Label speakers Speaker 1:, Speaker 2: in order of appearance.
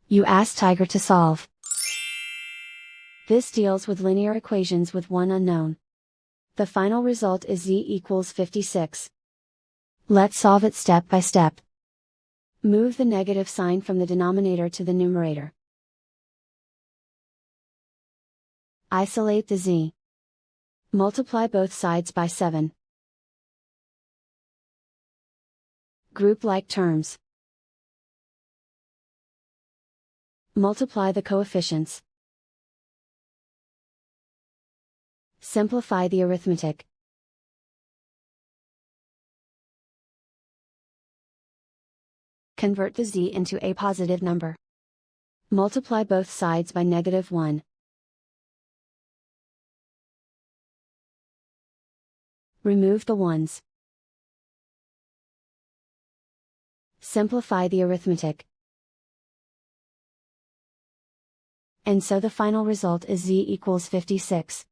Speaker 1: You ask Tiger to solve. This deals with linear equations with one unknown. The final result is z equals 56. Let's solve it step by step. Move the negative sign from the denominator to the numerator. Isolate the z. Multiply both sides by 7. Group like terms. Multiply the coefficients. Simplify the arithmetic. Convert the z into a positive number. Multiply both sides by -1. Remove the ones. Simplify the arithmetic. And so the final result is z equals 56.